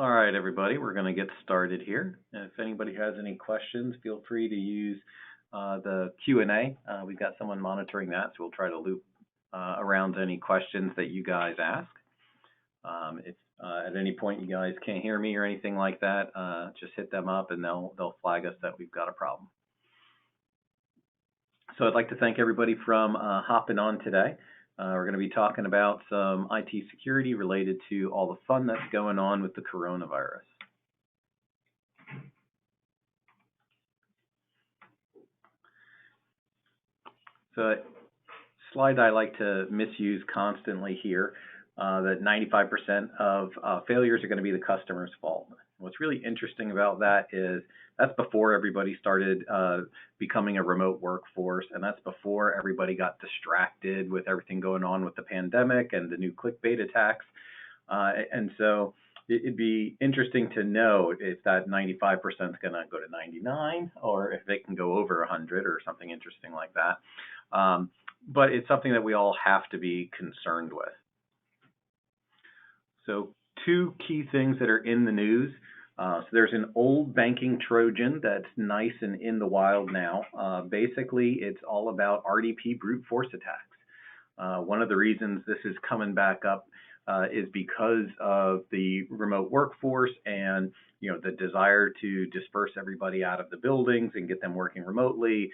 All right, everybody, we're going to get started here. And if anybody has any questions, feel free to use the Q&A. We've got someone monitoring that, so we'll try to loop around any questions that you guys ask. If at any point you guys can't hear me or anything like that, just hit them up and they'll flag us that we've got a problem. So I'd like to thank everybody from hopping on today. We're going to be talking about some IT security related to all the fun that's going on with the coronavirus. So a slide I like to misuse constantly here, that 95% of failures are going to be the customer's fault. What's really interesting about that is that's before everybody started becoming a remote workforce, and that's before everybody got distracted with everything going on with the pandemic and the new clickbait attacks. And so it'd be interesting to know if that 95% is going to go to 99 or if it can go over 100 or something interesting like that. But it's something that we all have to be concerned with. So two key things that are in the news. So there's an old banking Trojan that's nice and in the wild now. Basically, it's all about RDP brute force attacks. One of the reasons this is coming back up is because of the remote workforce and the desire to disperse everybody out of the buildings and get them working remotely.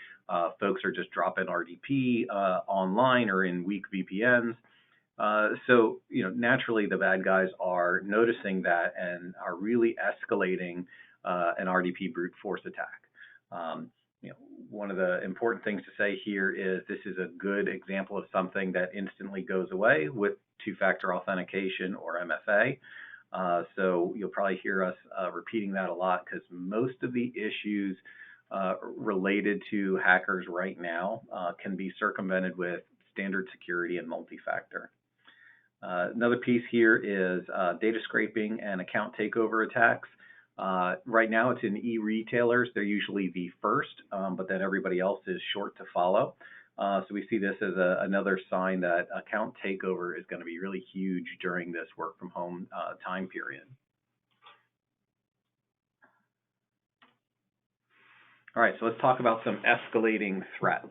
Folks are just dropping RDP online or in weak VPNs. So naturally the bad guys are noticing that and are really escalating an RDP brute force attack. One of the important things to say here is this is a good example of something that instantly goes away with two-factor authentication or MFA. So you'll probably hear us repeating that a lot because most of the issues related to hackers right now can be circumvented with standard security and multi-factor. Another piece here is data scraping and account takeover attacks. Right now it's in e-retailers. They're usually the first, but then everybody else is short to follow. So we see this as another sign that account takeover is going to be really huge during this work from home time period. All right, so let's talk about some escalating threats.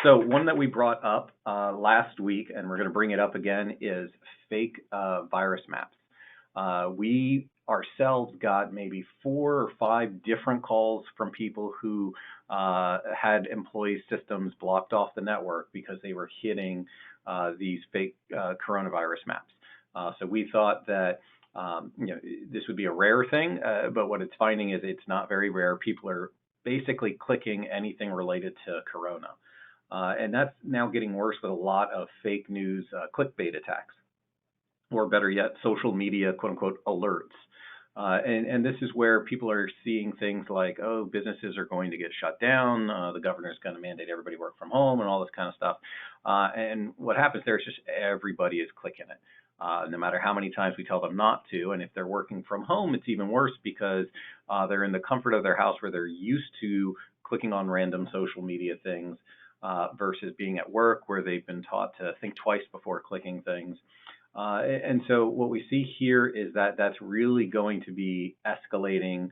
So one that we brought up last week, and we're going to bring it up again, is fake virus maps. We ourselves got maybe 4 or 5 different calls from people who had employee systems blocked off the network because they were hitting these fake coronavirus maps. So we thought that this would be a rare thing, but what it's finding is it's not very rare. People are basically clicking anything related to corona. And that's now getting worse with a lot of fake news clickbait attacks, or better yet, social media quote unquote alerts. And this is where people are seeing things like, oh, businesses are going to get shut down, the governor's going to mandate everybody work from home and all this kind of stuff. And what happens there is just everybody is clicking it. No matter how many times we tell them not to. And if they're working from home, it's even worse because they're in the comfort of their house where they're used to clicking on random social media things versus being at work where they've been taught to think twice before clicking things. And so what we see here is that that's really going to be escalating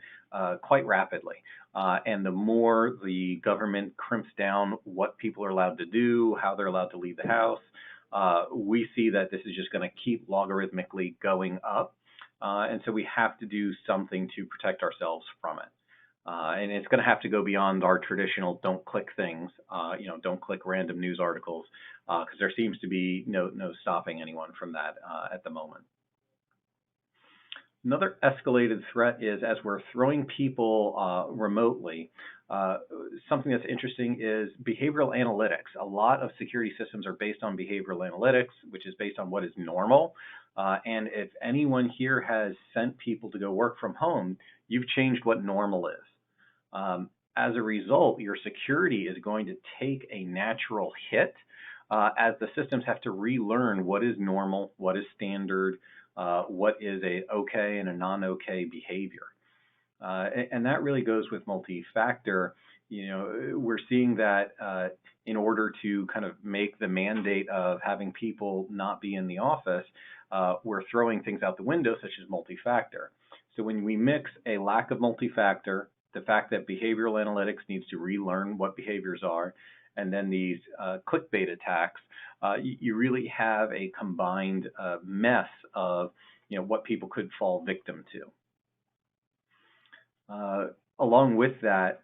quite rapidly. And the more the government crimps down what people are allowed to do, how they're allowed to leave the house, we see that this is just going to keep logarithmically going up. And so we have to do something to protect ourselves from it. And it's going to have to go beyond our traditional don't click things, don't click random news articles, because there seems to be no stopping anyone from that at the moment. Another escalated threat is as we're throwing people remotely, something that's interesting is behavioral analytics. A lot of security systems are based on behavioral analytics, which is based on what is normal. And if anyone here has sent people to go work from home, you've changed what normal is. As a result, your security is going to take a natural hit as the systems have to relearn what is normal, what is standard, what is a okay and a non-okay behavior. And that really goes with multi-factor. We're seeing that in order to kind of make the mandate of having people not be in the office, we're throwing things out the window, such as multi-factor. So when we mix a lack of multi-factor, the fact that behavioral analytics needs to relearn what behaviors are, and then these clickbait attacks, you really have a combined mess of what people could fall victim to. Along with that,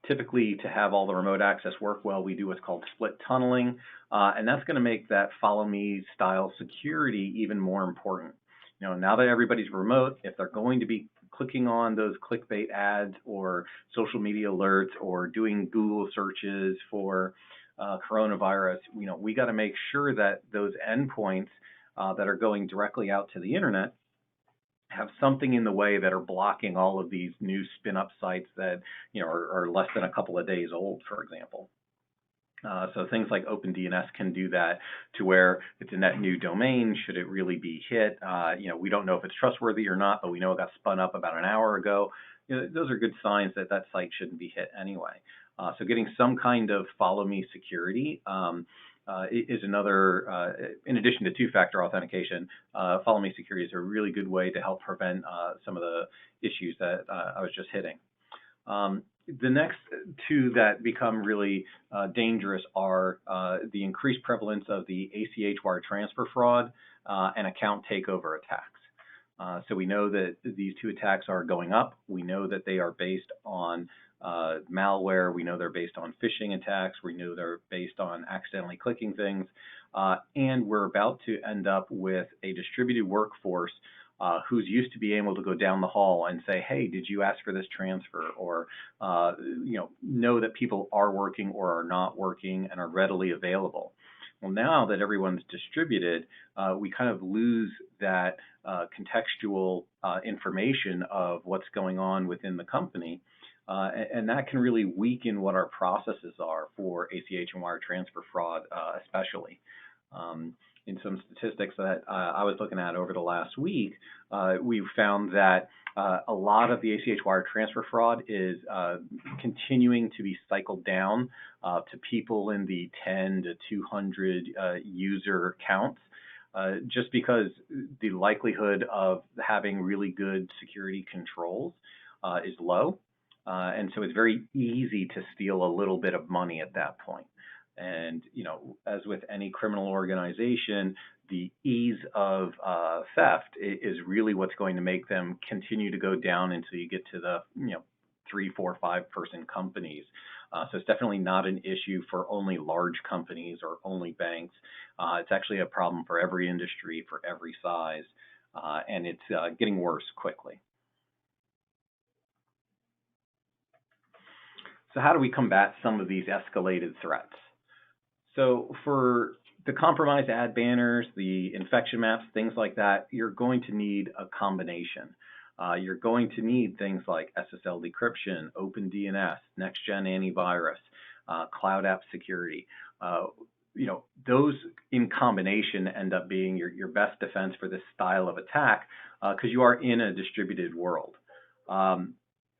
typically to have all the remote access work well, we do what's called split tunneling, and that's going to make that follow me style security even more important. Now that everybody's remote, if they're going to be clicking on those clickbait ads or social media alerts or doing Google searches for coronavirus, we got to make sure that those endpoints that are going directly out to the internet have something in the way that are blocking all of these new spin-up sites that are less than a couple of days old, for example. So things like OpenDNS can do that, to where it's a net new domain. Should it really be hit? We don't know if it's trustworthy or not, but we know it got spun up about an hour ago. Those are good signs that that site shouldn't be hit anyway. So getting some kind of follow me security is another, in addition to two-factor authentication, follow me security is a really good way to help prevent some of the issues that I was just hitting. The next two that become really dangerous are the increased prevalence of the ACH wire transfer fraud and account takeover attacks. So we know that these two attacks are going up. We know that they are based on malware. We know they're based on phishing attacks. We know they're based on accidentally clicking things. And we're about to end up with a distributed workforce who's used to be able to go down the hall and say, hey, did you ask for this transfer? Or, know that people are working or are not working and are readily available. Well, now that everyone's distributed, we kind of lose that contextual information of what's going on within the company. And that can really weaken what our processes are for ACH and wire transfer fraud, especially. In some statistics that I was looking at over the last week, we found that a lot of the ACH wire transfer fraud is continuing to be cycled down to people in the 10 to 200 user counts, just because the likelihood of having really good security controls is low. And so it's very easy to steal a little bit of money at that point. And, as with any criminal organization, the ease of theft is really what's going to make them continue to go down until you get to the, 3, 4, 5 person companies. So it's definitely not an issue for only large companies or only banks. It's actually a problem for every industry, for every size, and it's getting worse quickly. So how do we combat some of these escalated threats? So for the compromised ad banners, the infection maps, things like that, you're going to need a combination. You're going to need things like SSL decryption, OpenDNS, next-gen antivirus, cloud app security. Those in combination end up being your best defense for this style of attack because you are in a distributed world.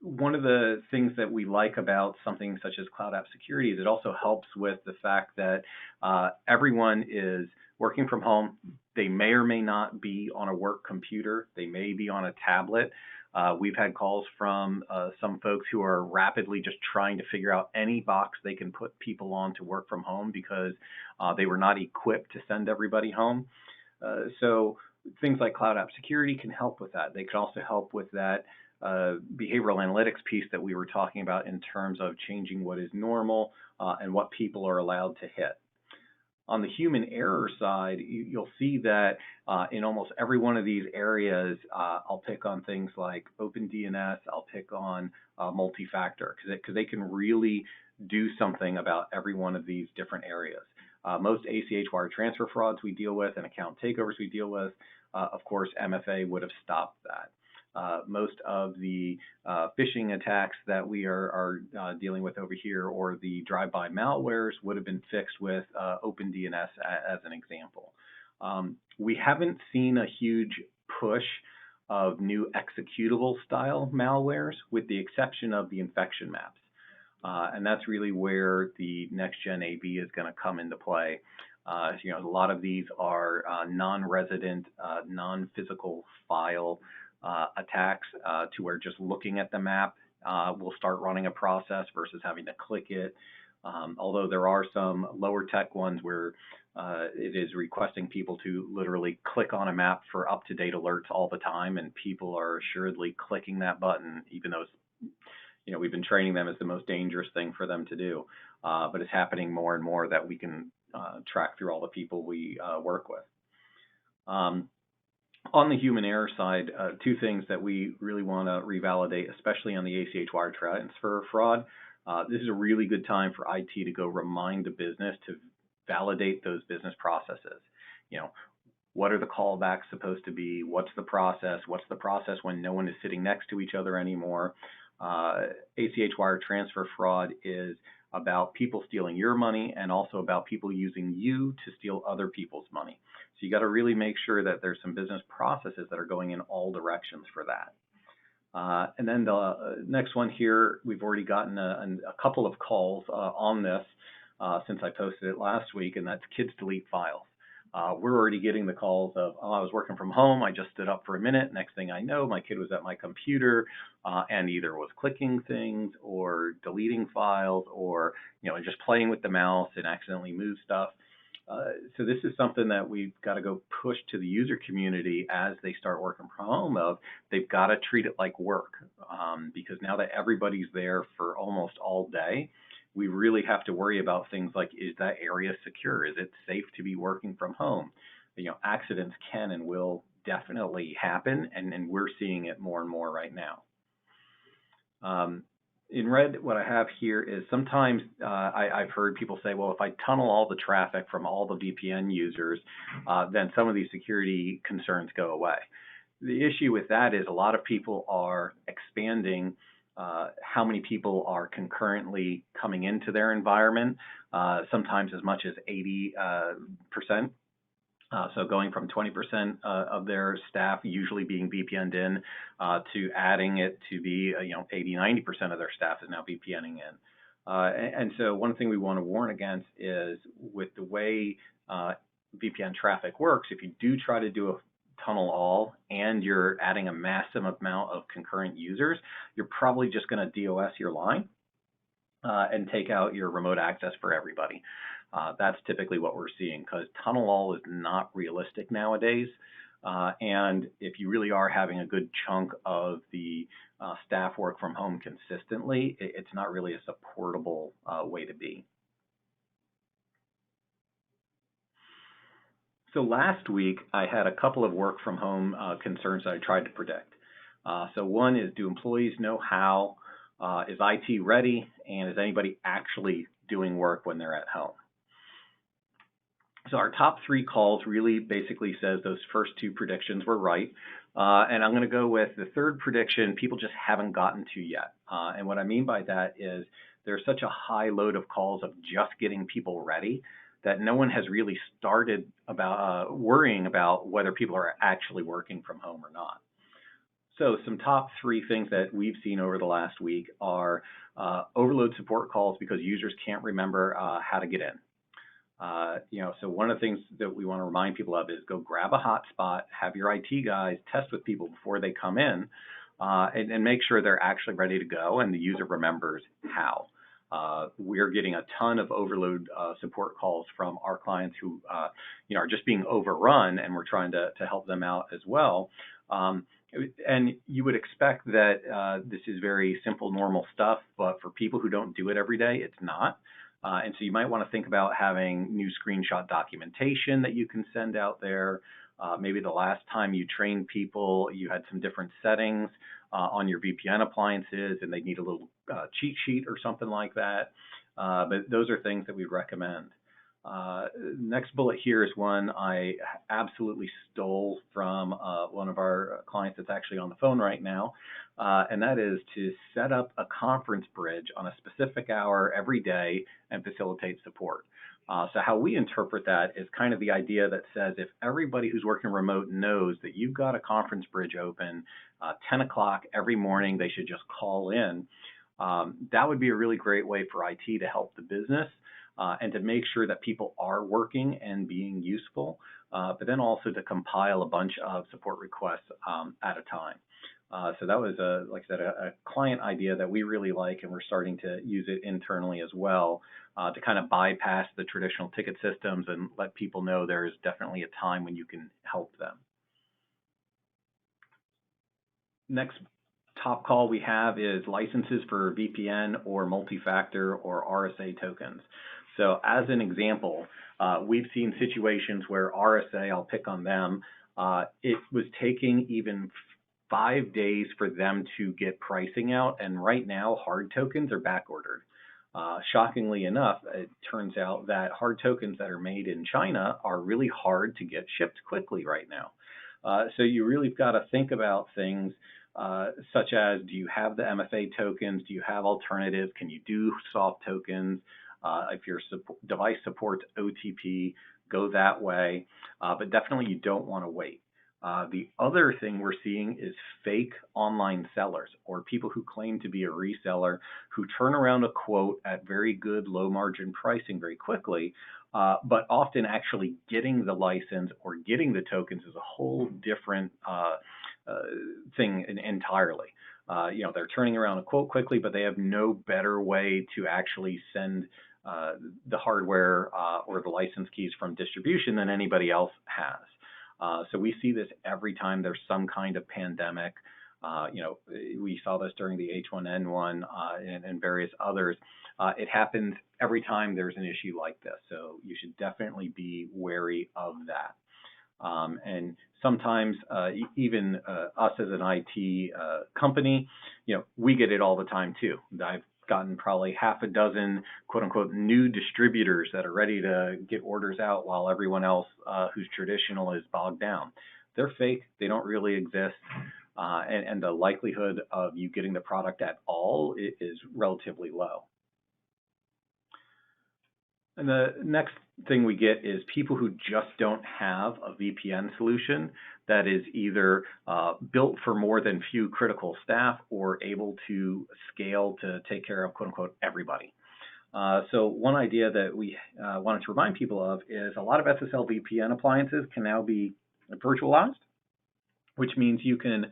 One of the things that we like about something such as cloud app security is it also helps with the fact that everyone is working from home. They may or may not be on a work computer. They may be on a tablet. We've had calls from some folks who are rapidly just trying to figure out any box they can put people on to work from home because they were not equipped to send everybody home. So things like cloud app security can help with that. They can also help with that behavioral analytics piece that we were talking about in terms of changing what is normal and what people are allowed to hit. On the human error side, you'll see that in almost every one of these areas, I'll pick on things like OpenDNS, I'll pick on multi-factor, because they can really do something about every one of these different areas. Most ACH wire transfer frauds we deal with and account takeovers we deal with, of course, MFA would have stopped that. Most of the phishing attacks that we are dealing with over here, or the drive-by malwares, would have been fixed with OpenDNS as an example. We haven't seen a huge push of new executable style malwares, with the exception of the infection maps. And that's really where the next-gen AB is going to come into play. A lot of these are non-resident, non-physical file attacks to where just looking at the map will start running a process versus having to click it. Although there are some lower tech ones where it is requesting people to literally click on a map for up-to-date alerts all the time, and people are assuredly clicking that button, even though we've been training them as the most dangerous thing for them to do. But it's happening more and more that we can track through all the people we work with. On the human error side, two things that we really want to revalidate, especially on the ACH wire transfer fraud. This is a really good time for IT to go remind the business to validate those business processes. What are the callbacks supposed to be? What's the process? What's the process when no one is sitting next to each other anymore? ACH wire transfer fraud is about people stealing your money and also about people using you to steal other people's money. So you got to really make sure that there's some business processes that are going in all directions for that. And then the next one here, we've already gotten a couple of calls on this since I posted it last week, and that's kids delete files. We're already getting the calls of, I was working from home, I just stood up for a minute. Next thing I know, my kid was at my computer and either was clicking things or deleting files or just playing with the mouse and accidentally moved stuff. So this is something that we've got to go push to the user community as they start working from home of they've got to treat it like work because now that everybody's there for almost all day, we really have to worry about things like, is that area secure? Is it safe to be working from home? Accidents can and will definitely happen, and we're seeing it more and more right now. In red, what I have here is sometimes I've heard people say, well, if I tunnel all the traffic from all the VPN users, then some of these security concerns go away. The issue with that is a lot of people are expanding how many people are concurrently coming into their environment, sometimes as much as 80%. So going from 20% of their staff usually being VPN'd in to adding it to be 80, 90% of their staff is now VPNing in. And so one thing we want to warn against is with the way VPN traffic works, if you do try to do a tunnel all and you're adding a massive amount of concurrent users, you're probably just going to DOS your line and take out your remote access for everybody. That's typically what we're seeing because tunnel all is not realistic nowadays. And if you really are having a good chunk of the staff work from home consistently, it's not really a supportable way to be. So last week, I had a couple of work from home concerns that I tried to predict. So one is, do employees know how? Is IT ready? And is anybody actually doing work when they're at home? So our top 3 calls really basically says those first 2 predictions were right. And I'm going to go with the third prediction people just haven't gotten to yet. And what I mean by that is there's such a high load of calls of just getting people ready that no one has really started about worrying about whether people are actually working from home or not. So some top 3 things that we've seen over the last week are overload support calls because users can't remember how to get in. So one of the things that we want to remind people of is go grab a hotspot, have your IT guys test with people before they come in, and make sure they're actually ready to go and the user remembers how. We're getting a ton of overload support calls from our clients who are just being overrun, and we're trying to help them out as well. And you would expect that this is very simple, normal stuff, but for people who don't do it every day, it's not. And so you might want to think about having new screenshot documentation that you can send out there. Maybe the last time you trained people, you had some different settings on your VPN appliances and they need a little cheat sheet or something like that. But those are things that we recommend. Next bullet here is one I absolutely stole from one of our clients that's actually on the phone right now, and that is to set up a conference bridge on a specific hour every day and facilitate support. So how we interpret that is kind of the idea that says if everybody who's working remote knows that you've got a conference bridge open 10 o'clock every morning, they should just call in. That would be a really great way for IT to help the business. and to make sure that people are working and being useful, but then also to compile a bunch of support requests at a time. So that was, like I said, a client idea that we really like, and we're starting to use it internally as well to kind of bypass the traditional ticket systems and let people know there's definitely a time when you can help them. Next top call we have is licenses for VPN or multi-factor or RSA tokens. So as an example, we've seen situations where RSA, I'll pick on them, it was taking even 5 days for them to get pricing out, and right now hard tokens are back ordered. Shockingly enough, it turns out that hard tokens that are made in China are really hard to get shipped quickly right now. So you really got to think about things such as, do you have the MFA tokens? Do you have alternatives? Can you do soft tokens? If your device supports OTP, go that way. But definitely you don't want to wait. The other thing we're seeing is fake online sellers, or people who claim to be a reseller who turn around a quote at very good low margin pricing very quickly, but often actually getting the license or getting the tokens is a whole different thing entirely. They're turning around a quote quickly, but they have no better way to actually send the hardware or the license keys from distribution than anybody else has. So we see this every time there's some kind of pandemic. We saw this during the H1N1 and various others. It happens every time there's an issue like this. So you should definitely be wary of that. And sometimes even us as an IT company, we get it all the time too. I've gotten probably half a dozen quote unquote new distributors that are ready to get orders out while everyone else who's traditional is bogged down. They're fake. They don't really exist. And the likelihood of you getting the product at all is relatively low. And the next thing we get is people who just don't have a VPN solution that is either built for more than few critical staff or able to scale to take care of, quote unquote, everybody. So one idea that we wanted to remind people of is a lot of SSL VPN appliances can now be virtualized, which means you can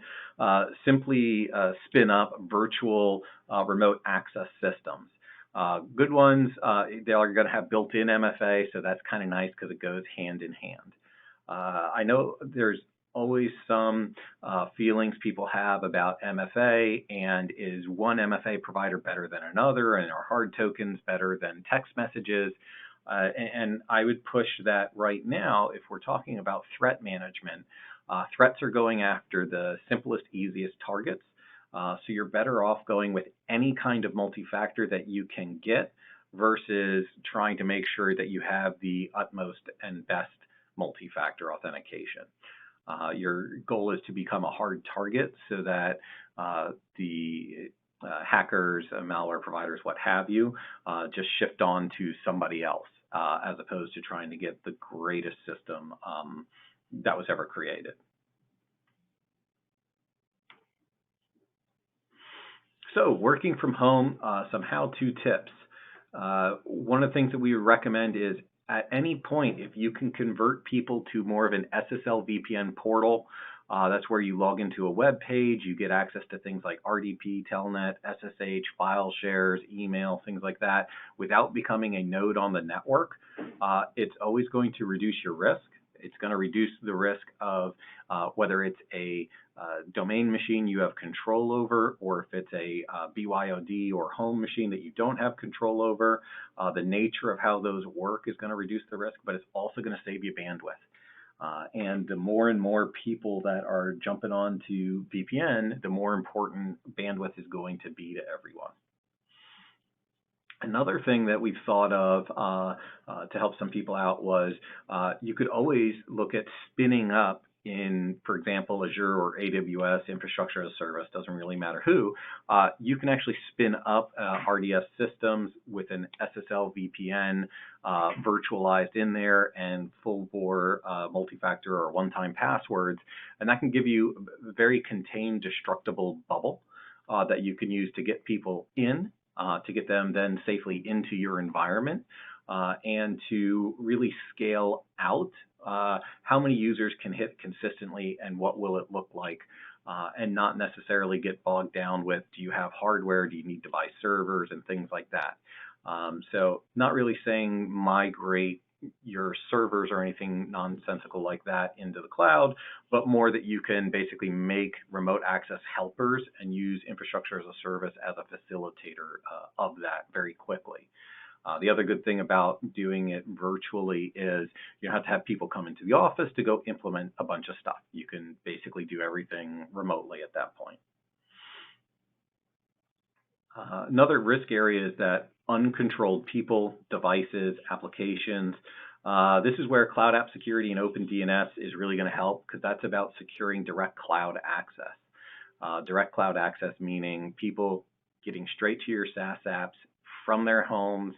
simply spin up virtual remote access systems. Good ones, they are going to have built-in MFA, so that's kind of nice because it goes hand in hand. I know there's always some feelings people have about MFA, and is one MFA provider better than another, and are hard tokens better than text messages? And I would push that right now, if we're talking about threat management, threats are going after the simplest, easiest targets. So you're better off going with any kind of multi-factor that you can get versus trying to make sure that you have the utmost and best multi-factor authentication. Your goal is to become a hard target so that the hackers, malware providers, what have you, just shift on to somebody else as opposed to trying to get the greatest system that was ever created. So working from home, some how-to tips. One of the things that we recommend is at any point, if you can convert people to more of an SSL VPN portal, that's where you log into a web page, you get access to things like RDP, Telnet, SSH, file shares, email, things like that, without becoming a node on the network, it's always going to reduce your risk. It's going to reduce the risk of whether it's a domain machine you have control over, or if it's a BYOD or home machine that you don't have control over. The nature of how those work is going to reduce the risk, but it's also going to save you bandwidth. And the more and more people that are jumping on to VPN, the more important bandwidth is going to be to everyone. Another thing that we've thought of to help some people out was you could always look at spinning up in, for example, Azure or AWS, infrastructure as a service, doesn't really matter who. You can actually spin up RDS systems with an SSL VPN virtualized in there and full bore multi-factor or one-time passwords. And that can give you a very contained, destructible bubble that you can use to get people in, to get them then safely into your environment. and to really scale out how many users can hit consistently and what will it look like, and not necessarily get bogged down with, do you have hardware, do you need to buy servers and things like that. So not really saying migrate your servers or anything nonsensical like that into the cloud, but more that you can basically make remote access helpers and use infrastructure as a service as a facilitator of that very quickly. The other good thing about doing it virtually is you don't have to have people come into the office to go implement a bunch of stuff. You can basically do everything remotely at that point. Another risk area is that uncontrolled people, devices, applications. This is where Cloud App Security and OpenDNS is really going to help, because that's about securing direct cloud access. Direct cloud access meaning people getting straight to your SaaS apps from their homes,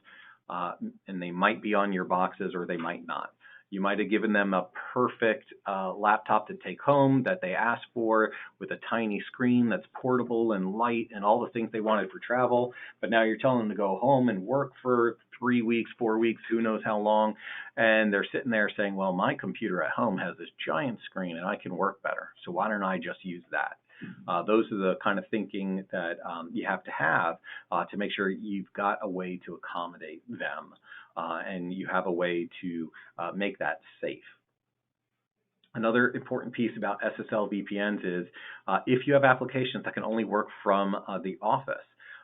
and they might be on your boxes or they might not. You might have given them a perfect laptop to take home that they asked for, with a tiny screen that's portable and light and all the things they wanted for travel. But now you're telling them to go home and work for 3 weeks, 4 weeks, who knows how long. And they're sitting there saying, well, my computer at home has this giant screen and I can work better, so why don't I just use that? Those are the kind of thinking that you have to make sure you've got a way to accommodate them, and you have a way to make that safe. Another important piece about SSL VPNs is if you have applications that can only work from the office.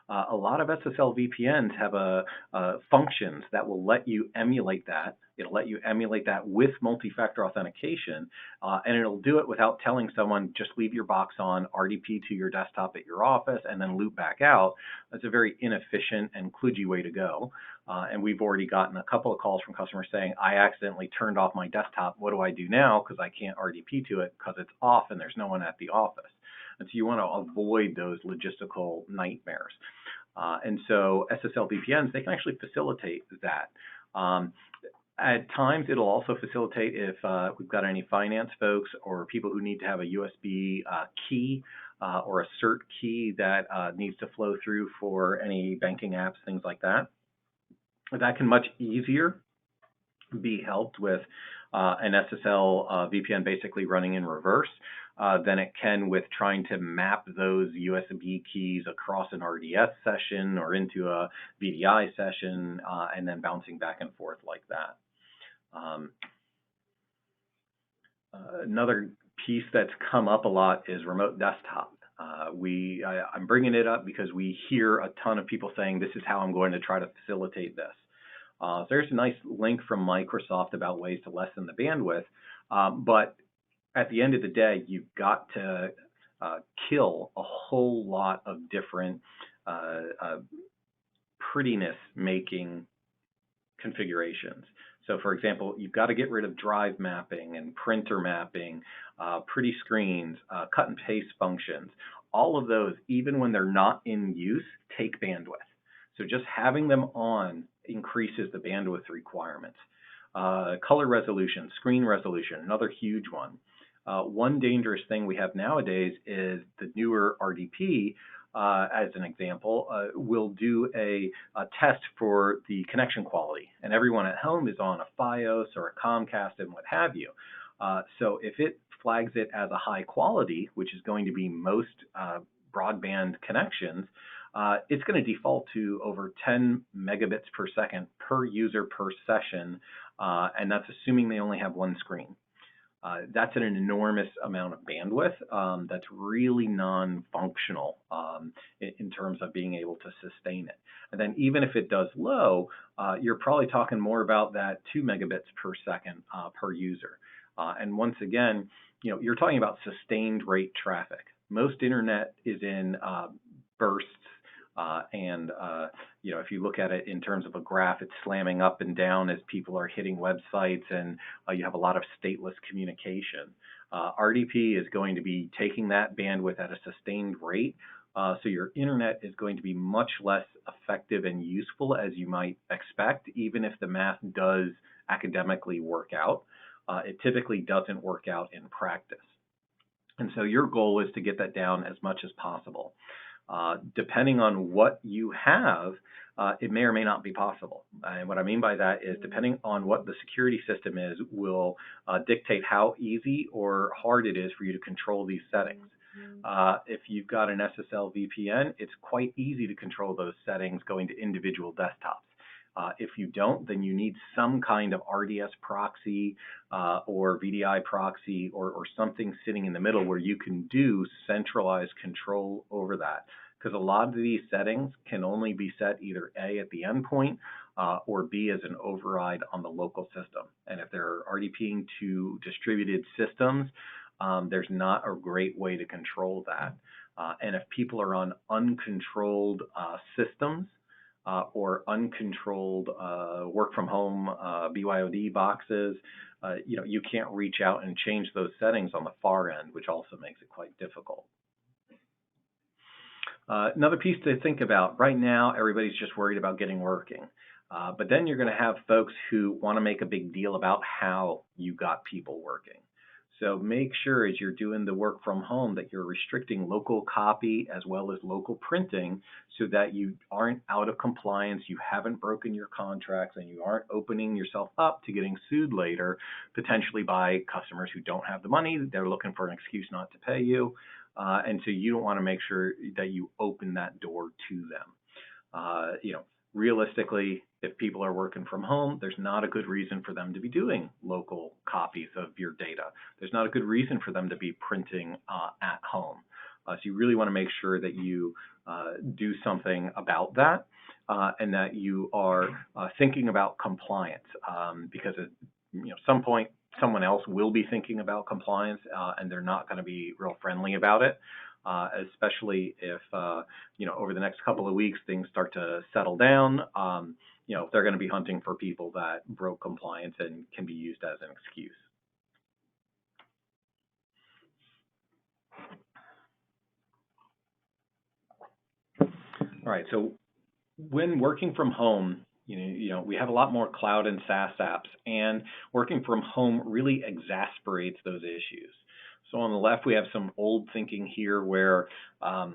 A lot of SSL VPNs have functions that will let you emulate that. It'll let you emulate that with multi-factor authentication, and it'll do it without telling someone, just leave your box on, RDP to your desktop at your office, and then loop back out. That's a very inefficient and kludgy way to go. And we've already gotten a couple of calls from customers saying, I accidentally turned off my desktop. What do I do now? Because I can't RDP to it because it's off and there's no one at the office. And so you want to avoid those logistical nightmares. And so SSL VPNs, they can actually facilitate that. At times, it'll also facilitate if we've got any finance folks or people who need to have a USB key or a cert key that needs to flow through for any banking apps, things like that. That can much easier be helped with an SSL VPN basically running in reverse than it can with trying to map those USB keys across an RDS session or into a VDI session and then bouncing back and forth like that. Another piece that's come up a lot is remote desktop. I'm bringing it up because we hear a ton of people saying this is how I'm going to try to facilitate this. So there's a nice link from Microsoft about ways to lessen the bandwidth, but at the end of the day, you've got to kill a whole lot of different prettiness making configurations. So for example, you've got to get rid of drive mapping and printer mapping, pretty screens, cut and paste functions. All of those, even when they're not in use, take bandwidth. So just having them on increases the bandwidth requirements. Color resolution, screen resolution, another huge one. One dangerous thing we have nowadays is the newer RDP, as an example, will do a test for the connection quality, and everyone at home is on a Fios or a Comcast and what have you. So if it flags it as a high quality, which is going to be most broadband connections, it's going to default to over 10 megabits per second per user per session, and that's assuming they only have one screen. That's an enormous amount of bandwidth that's really non-functional in terms of being able to sustain it. And then even if it does low, you're probably talking more about that 2 megabits per second per user. And once again, you're talking about sustained rate traffic. Most internet is in bursts. If you look at it in terms of a graph, it's slamming up and down as people are hitting websites, and you have a lot of stateless communication. RDP is going to be taking that bandwidth at a sustained rate, so your internet is going to be much less effective and useful as you might expect, even if the math does academically work out. It typically doesn't work out in practice. And so your goal is to get that down as much as possible. Depending on what you have, it may or may not be possible. And what I mean by that is depending on what the security system is will dictate how easy or hard it is for you to control these settings. If you've got an SSL VPN, it's quite easy to control those settings going to individual desktops. If you don't, then you need some kind of RDS proxy or VDI proxy or something sitting in the middle where you can do centralized control over that. Because a lot of these settings can only be set either A, at the endpoint, or B, as an override on the local system. And if they're RDPing to distributed systems, there's not a great way to control that. And if people are on uncontrolled systems, or uncontrolled work from home BYOD boxes, you can't reach out and change those settings on the far end, which also makes it quite difficult. Another piece to think about, right now everybody's just worried about getting working. But then you're going to have folks who want to make a big deal about how you got people working. So make sure as you're doing the work from home that you're restricting local copy as well as local printing so that you aren't out of compliance, you haven't broken your contracts, and you aren't opening yourself up to getting sued later, potentially by customers who don't have the money. They're looking for an excuse not to pay you. And so you don't want to make sure that you open that door to them. Realistically, if people are working from home, there's not a good reason for them to be doing local copies of your data. There's not a good reason for them to be printing at home. So you really want to make sure that you do something about that and that you are thinking about compliance because at some point someone else will be thinking about compliance and they're not going to be real friendly about it. Especially if, over the next couple of weeks, things start to settle down, they're going to be hunting for people that broke compliance and can be used as an excuse. All right, so when working from home, we have a lot more cloud and SaaS apps, and working from home really exasperates those issues. So on the left, we have some old thinking here where as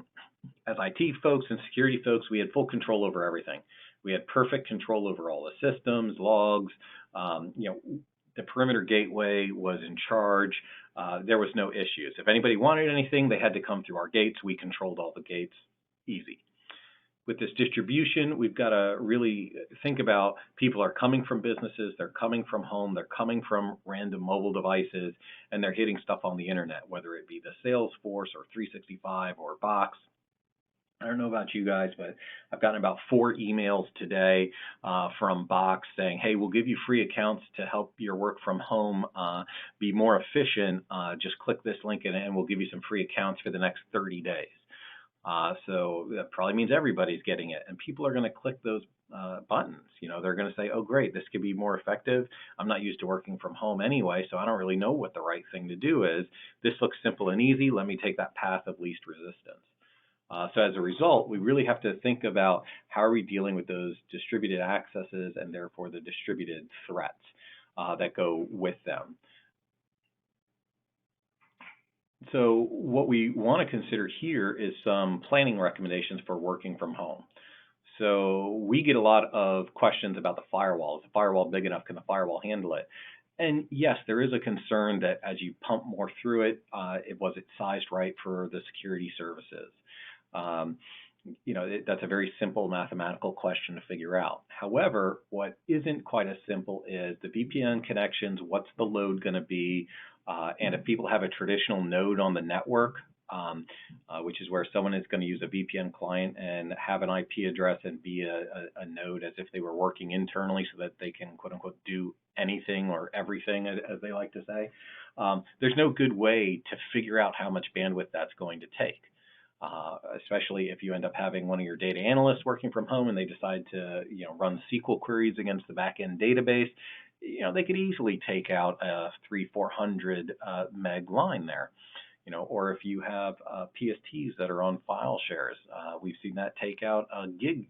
IT folks and security folks, we had full control over everything. We had perfect control over all the systems, logs, the perimeter gateway was in charge. There was no issues. If anybody wanted anything, they had to come through our gates. We controlled all the gates, easy. With this distribution, we've got to really think about people are coming from businesses, they're coming from home, they're coming from random mobile devices, and they're hitting stuff on the internet, whether it be the Salesforce or 365 or Box. I don't know about you guys, but I've gotten about 4 emails today from Box saying, hey, we'll give you free accounts to help your work from home be more efficient. Just click this link and we'll give you some free accounts for the next 30 days. So that probably means everybody's getting it, and people are going to click those buttons. They're going to say, oh, great, this could be more effective. I'm not used to working from home anyway, so I don't really know what the right thing to do is. This looks simple and easy. Let me take that path of least resistance. So as a result, we really have to think about how are we dealing with those distributed accesses and therefore the distributed threats that go with them. So what we want to consider here is some planning recommendations for working from home. So we get a lot of questions about the firewall. Is the firewall big enough? Can the firewall handle it? And yes, there is a concern that as you pump more through it, was it sized right for the security services? That's a very simple mathematical question to figure out. However, what isn't quite as simple is the VPN connections, what's the load going to be? And if people have a traditional node on the network, which is where someone is going to use a VPN client and have an IP address and be a node as if they were working internally so that they can, quote unquote, do anything or everything, as they like to say, there's no good way to figure out how much bandwidth that's going to take. Especially if you end up having one of your data analysts working from home and they decide to run SQL queries against the backend database, they could easily take out a 300-400 meg line there. Or if you have PSTs that are on file shares, we've seen that take out gig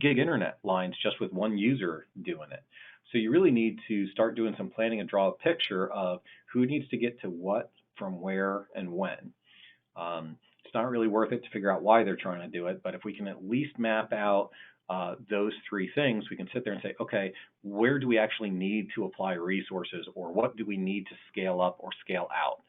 internet lines just with one user doing it. So you really need to start doing some planning and draw a picture of who needs to get to what, from where, and when. It's not really worth it to figure out why they're trying to do it. But if we can at least map out those three things, we can sit there and say, okay, where do we actually need to apply resources, or what do we need to scale up or scale out?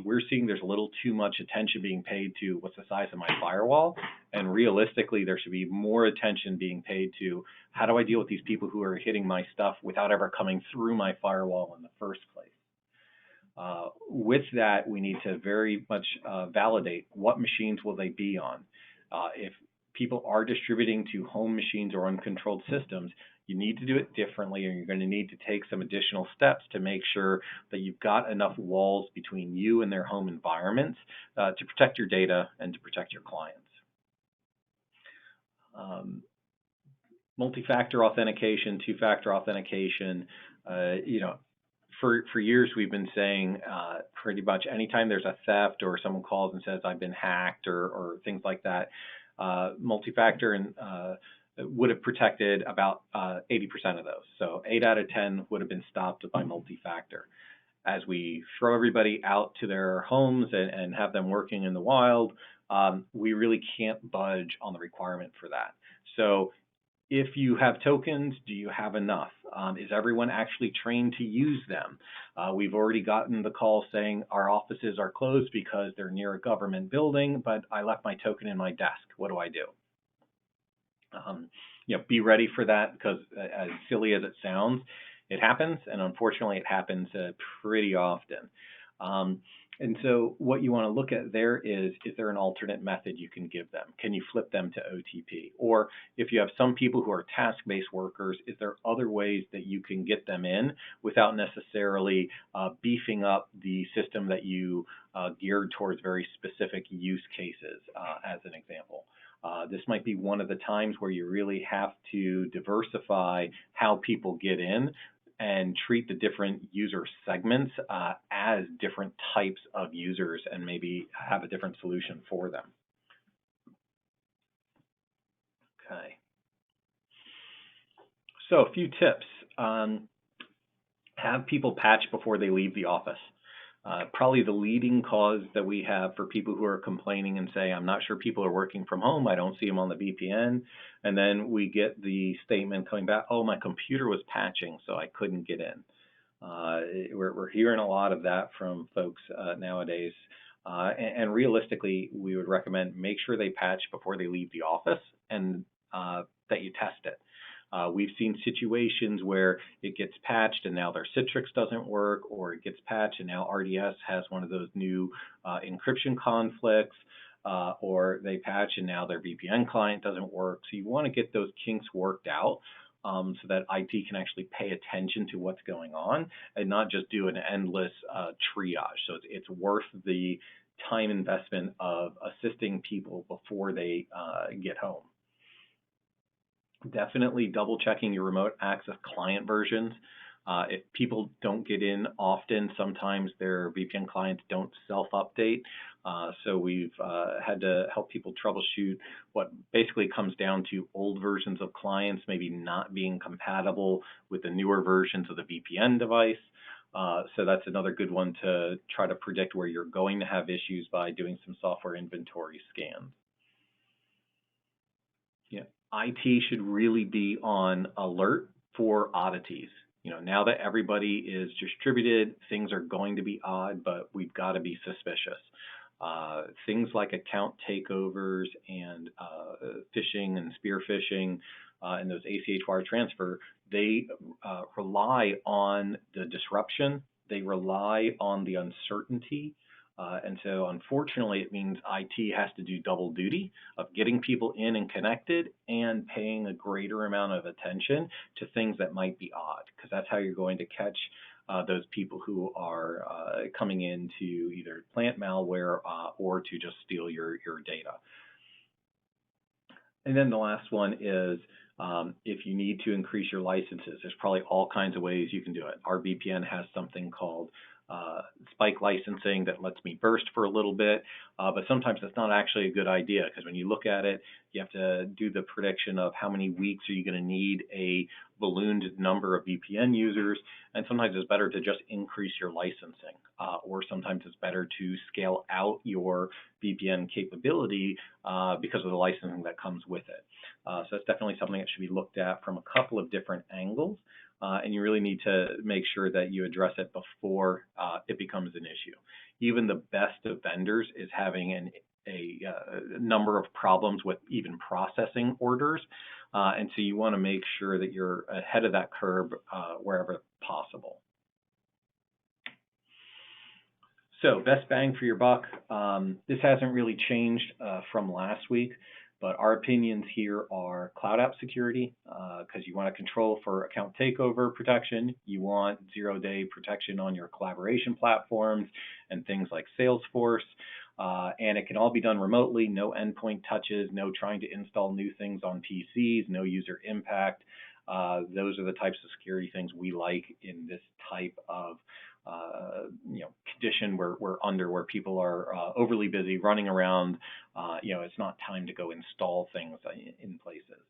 We're seeing there's a little too much attention being paid to what's the size of my firewall, and realistically, there should be more attention being paid to how do I deal with these people who are hitting my stuff without ever coming through my firewall in the first place. With that, we need to very much validate what machines will they be on. If people are distributing to home machines or uncontrolled systems, you need to do it differently, and you're going to need to take some additional steps to make sure that you've got enough walls between you and their home environments to protect your data and to protect your clients. Multi-factor authentication, two-factor authentication, for years we've been saying pretty much anytime there's a theft or someone calls and says I've been hacked or things like that, multi-factor and would have protected about 80% of those. So 8 out of 10 would have been stopped by multi-factor. As we throw everybody out to their homes and have them working in the wild, we really can't budge on the requirement for that. So if you have tokens, do you have enough? Is everyone actually trained to use them? We've already gotten the call saying our offices are closed because they're near a government building, but I left my token in my desk. What do I do? Be ready for that, because as silly as it sounds, it happens, and unfortunately it happens pretty often. And so what you want to look at there is there an alternate method you can give them? Can you flip them to OTP? Or if you have some people who are task-based workers, is there other ways that you can get them in without necessarily beefing up the system that you geared towards very specific use cases, as an example? This might be one of the times where you really have to diversify how people get in and treat the different user segments as different types of users, and maybe have a different solution for them. Okay. So a few tips. Have people patch before they leave the office. Probably the leading cause that we have for people who are complaining and say, I'm not sure people are working from home, I don't see them on the VPN. And then we get the statement coming back, oh, my computer was patching, so I couldn't get in. We're hearing a lot of that from folks nowadays. And realistically, we would recommend make sure they patch before they leave the office, and that you test it. We've seen situations where it gets patched and now their Citrix doesn't work, or it gets patched and now RDS has one of those new encryption conflicts, or they patch and now their VPN client doesn't work. So you want to get those kinks worked out so that IT can actually pay attention to what's going on and not just do an endless triage. So it's worth the time investment of assisting people before they get home. Definitely double checking your remote access client versions. If people don't get in often, sometimes their VPN clients don't self-update. So we've had to help people troubleshoot what basically comes down to old versions of clients maybe not being compatible with the newer versions of the VPN device. So that's another good one to try to predict where you're going to have issues by doing some software inventory scans. Yeah. IT should really be on alert for oddities. Now that everybody is distributed, things are going to be odd, but we've got to be suspicious. Things like account takeovers and phishing and spear phishing and those ACH wire transfer, they rely on the disruption. They rely on the uncertainty. And so unfortunately, it means IT has to do double duty of getting people in and connected and paying a greater amount of attention to things that might be odd, because that's how you're going to catch those people who are coming in to either plant malware or to just steal your data. And then the last one is if you need to increase your licenses, there's probably all kinds of ways you can do it. Our VPN has something called spike licensing that lets me burst for a little bit, but sometimes that's not actually a good idea, because when you look at it, you have to do the prediction of how many weeks are you going to need a ballooned number of VPN users, and sometimes it's better to just increase your licensing, or sometimes it's better to scale out your VPN capability because of the licensing that comes with it. So that's definitely something that should be looked at from a couple of different angles, and you really need to make sure that you address it before it becomes an issue. Even the best of vendors is having a number of problems with even processing orders, and so you want to make sure that you're ahead of that curve wherever possible. So best bang for your buck. This hasn't really changed from last week, but our opinions here are cloud app security, because you want to control for account takeover protection. You want zero-day protection on your collaboration platforms and things like Salesforce. And it can all be done remotely, no endpoint touches, no trying to install new things on PCs, no user impact. Those are the types of security things we like in this type of condition where people are overly busy running around. It's not time to go install things in places.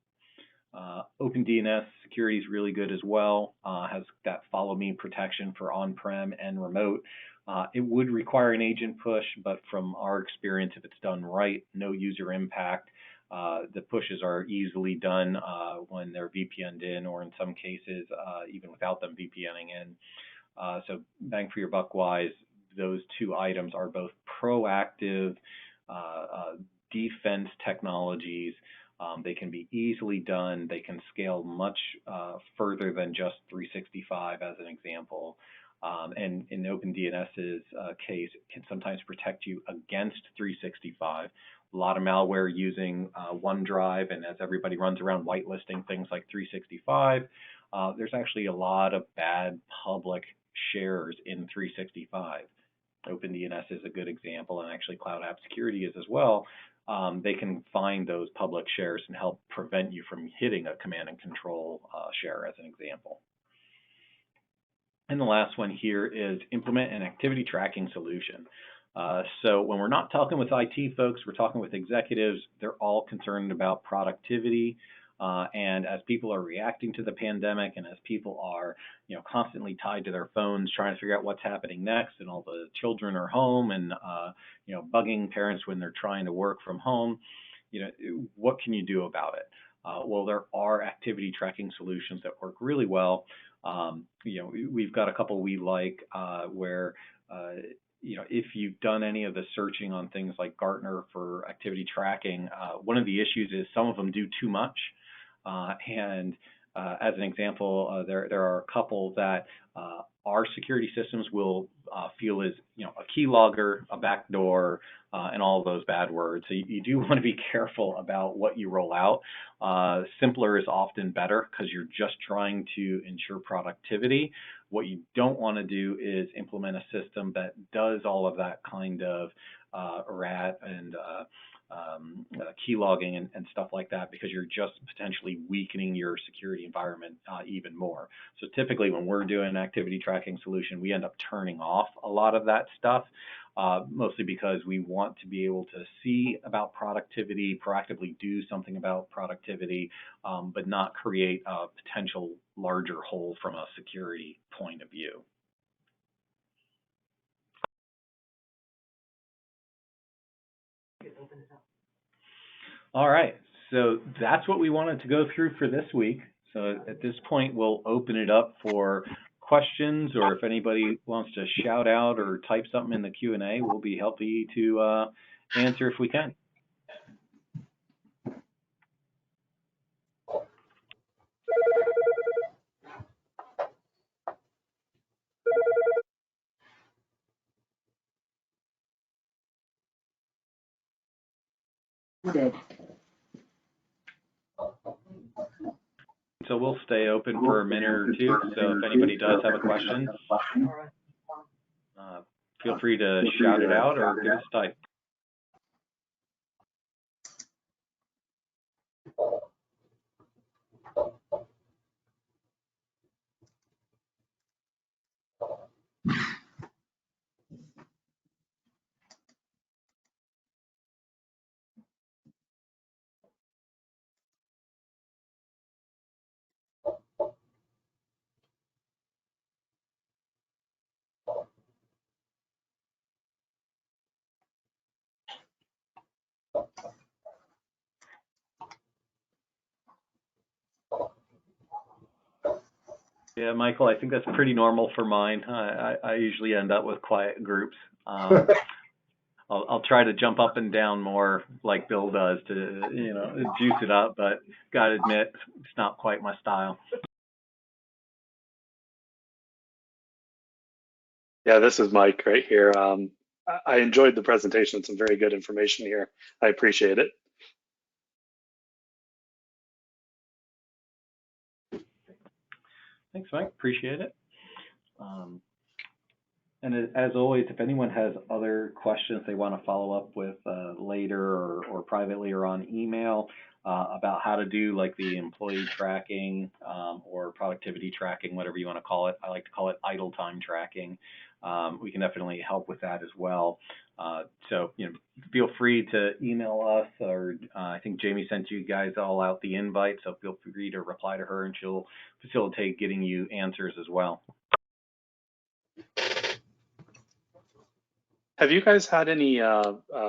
OpenDNS security is really good as well. Has that follow me protection for on-prem and remote. It would require an agent push, but from our experience, if it's done right, no user impact. The pushes are easily done when they're VPN'd in, or in some cases, even without them VPNing in. So bang for your buck wise, those two items are both proactive defense technologies. They can be easily done. They can scale much further than just 365 as an example. And in OpenDNS's case, it can sometimes protect you against 365. A lot of malware using OneDrive, and as everybody runs around whitelisting things like 365, there's actually a lot of bad public shares in 365. OpenDNS is a good example, and actually Cloud App Security is as well. They can find those public shares and help prevent you from hitting a command and control share as an example. And the last one here is implement an activity tracking solution. So when we're not talking with IT folks, we're talking with executives. They're all concerned about productivity. And as people are reacting to the pandemic, and as people are, constantly tied to their phones, trying to figure out what's happening next, and all the children are home, and bugging parents when they're trying to work from home, what can you do about it? Well, there are activity tracking solutions that work really well. We've got a couple we like where if you've done any of the searching on things like Gartner for activity tracking, one of the issues is some of them do too much. And as an example, there are a couple that our security systems will feel is a keylogger, a backdoor, and all of those bad words. So you do want to be careful about what you roll out. Simpler is often better because you're just trying to ensure productivity. What you don't want to do is implement a system that does all of that kind of rat and keylogging and stuff like that, because you're just potentially weakening your security environment even more. So typically when we're doing an activity tracking solution, we end up turning off a lot of that stuff, mostly because we want to be able to see about productivity, proactively do something about productivity, but not create a potential larger hole from a security point of view. All right, so that's what we wanted to go through for this week. So at this point, we'll open it up for questions, or if anybody wants to shout out or type something in the Q&A, we'll be happy to answer if we can. So we'll stay open for a minute or two. So if anybody does have a question, feel free to shout it out or give us a type. Yeah, Michael, I think that's pretty normal for mine. I usually end up with quiet groups. Um, I'll try to jump up and down more like Bill does to, juice it up, but gotta admit, it's not quite my style. Yeah, this is Mike right here. I enjoyed the presentation. Some very good information here. I appreciate it. Thanks, Mike. Appreciate it. Um, and as always, if anyone has other questions they want to follow up with later or privately or on email about how to do like the employee tracking or productivity tracking, whatever you want to call it. I like to call it idle time tracking. We can definitely help with that as well. So, feel free to email us, or I think Jamie sent you guys all out the invite, so feel free to reply to her and she'll facilitate getting you answers as well. Have you guys had any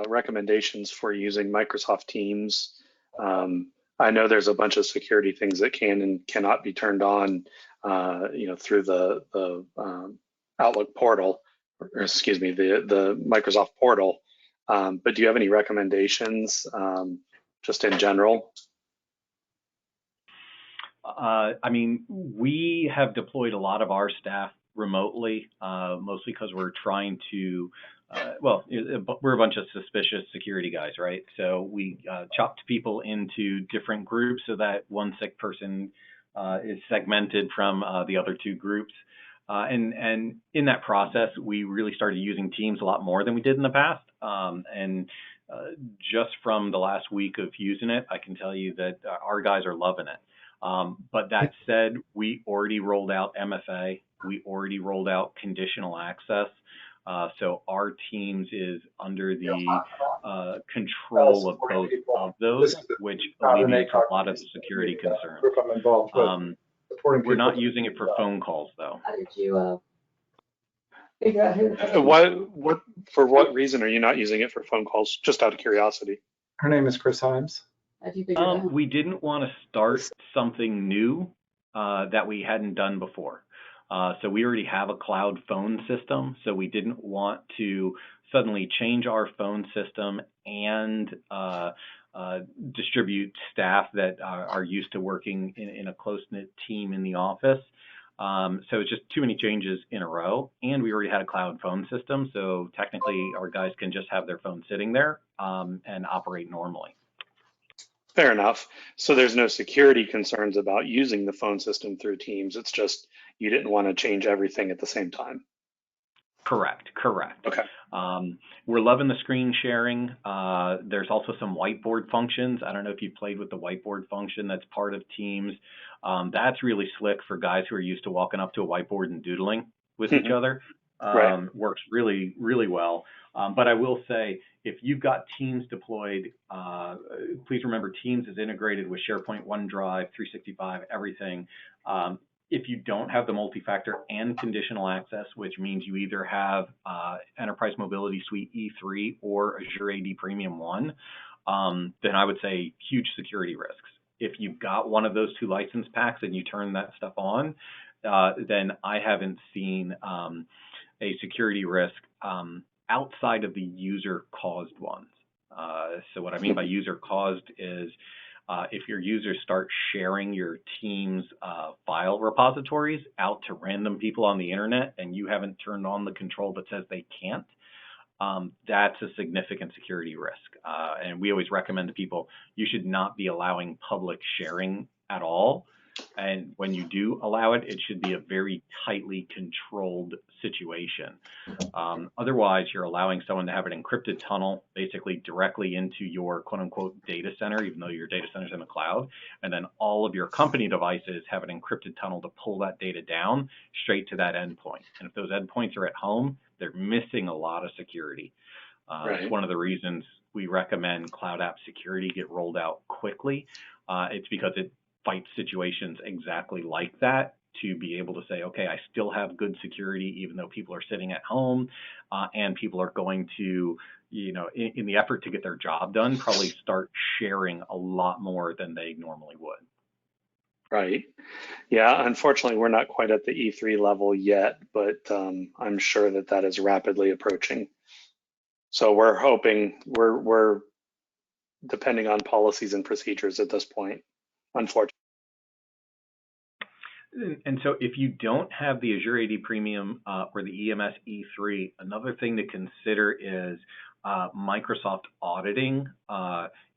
recommendations for using Microsoft Teams? I know there's a bunch of security things that can and cannot be turned on, through the Outlook portal, or excuse me, the Microsoft portal. But do you have any recommendations, just in general? I mean, we have deployed a lot of our staff remotely, mostly because we're trying to, we're a bunch of suspicious security guys, right? So we chopped people into different groups so that one sick person is segmented from the other two groups. And in that process, we really started using Teams a lot more than we did in the past. And just from the last week of using it, I can tell you that our guys are loving it. But that said, we already rolled out MFA. We already rolled out conditional access. So our Teams is under the control of both of those, which alleviates a lot of the security concerns. We're not using it for phone calls, though. How did you figure out who? For what reason are you not using it for phone calls? Just out of curiosity. Her name is Chris Himes. How'd you figure it out? We didn't want to start something new that we hadn't done before. So we already have a cloud phone system, so we didn't want to suddenly change our phone system and distribute staff that are used to working in a close-knit team in the office. So it's just too many changes in a row, and we already had a cloud phone system, so technically our guys can just have their phone sitting there and operate normally. Fair enough. So there's no security concerns about using the phone system through Teams. It's just you didn't want to change everything at the same time. Correct. Okay. We're loving the screen sharing. There's also some whiteboard functions. I don't know if you've played with the whiteboard function that's part of Teams. That's really slick for guys who are used to walking up to a whiteboard and doodling with each other. Right. Works really, really well. But I will say, if you've got Teams deployed, please remember Teams is integrated with SharePoint, OneDrive, 365, everything. If you don't have the multi-factor and conditional access, which means you either have Enterprise Mobility Suite E3 or Azure AD Premium 1, then I would say huge security risks. If you've got one of those two license packs and you turn that stuff on, then I haven't seen a security risk outside of the user-caused ones. So what I mean by user-caused is if your users start sharing your Teams file repositories out to random people on the internet and you haven't turned on the control that says they can't, that's a significant security risk. And we always recommend to people, you should not be allowing public sharing at all. And when you do allow it, it should be a very tightly controlled situation. Otherwise, you're allowing someone to have an encrypted tunnel basically directly into your quote unquote data center, even though your data center is in the cloud. And then all of your company devices have an encrypted tunnel to pull that data down straight to that endpoint. And if those endpoints are at home, they're missing a lot of security. Right. It's one of the reasons we recommend Cloud App Security get rolled out quickly. It's because it fights situations exactly like that, to be able to say, okay, I still have good security even though people are sitting at home and people are going to, in the effort to get their job done, probably start sharing a lot more than they normally would. Right. Yeah, unfortunately, we're not quite at the E3 level yet, but I'm sure that that is rapidly approaching. So we're hoping, we're depending on policies and procedures at this point, unfortunately. And so if you don't have the Azure AD Premium or the EMS E3, another thing to consider is Microsoft auditing.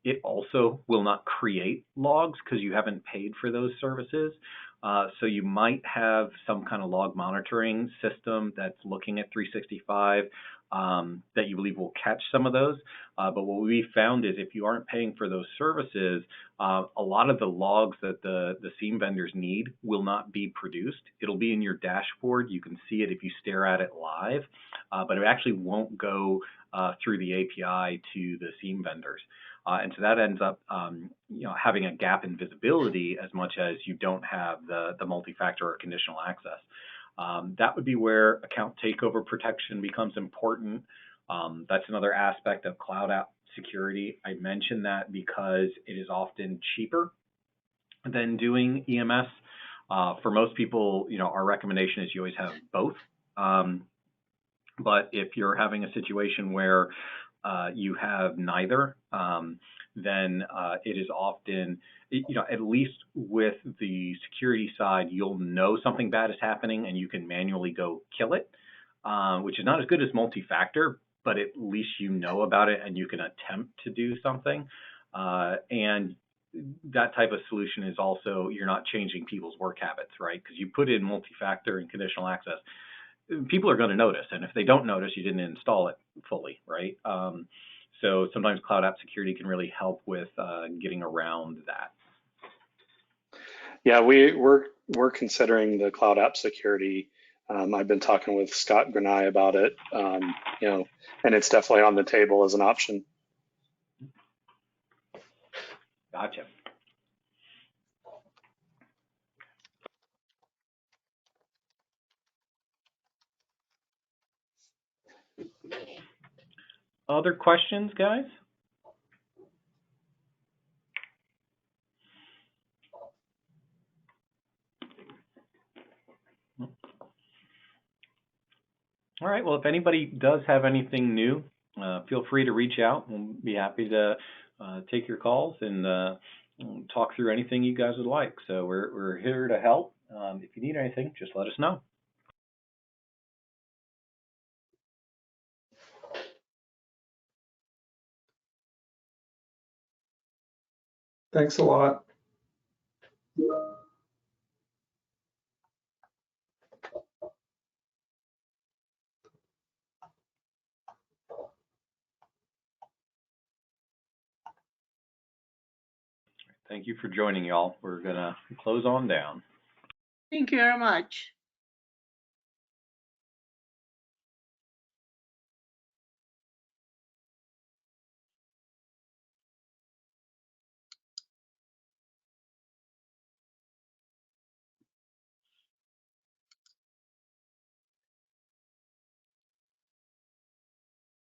It also will not create logs because you haven't paid for those services. So you might have some kind of log monitoring system that's looking at 365 that you believe will catch some of those. But what we found is if you aren't paying for those services, a lot of the logs that the SIEM vendors need will not be produced. It'll be in your dashboard. You can see it if you stare at it live, but it actually won't go through the API to the SIEM vendors. And so that ends up having a gap in visibility as much as you don't have the multi-factor or conditional access. That would be where account takeover protection becomes important. That's another aspect of cloud app security. I mention that because it is often cheaper than doing EMS. For most people, our recommendation is you always have both. But if you're having a situation where you have neither, then it is often, at least with the security side, you'll know something bad is happening and you can manually go kill it, which is not as good as multi-factor, but at least you know about it and you can attempt to do something. And that type of solution is also, you're not changing people's work habits, right? Because you put in multi-factor and conditional access, people are going to notice, and if they don't notice, you didn't install it fully, right? So sometimes cloud app security can really help with getting around that. Yeah, we're considering the cloud app security. I've been talking with Scott Granai about it, and it's definitely on the table as an option. Gotcha. Other questions, guys? All right, well, if anybody does have anything new, feel free to reach out. We'll be happy to take your calls and talk through anything you guys would like. So we're here to help. If you need anything, just let us know. Thanks a lot. Thank you for joining, y'all. We're going to close on down. Thank you very much.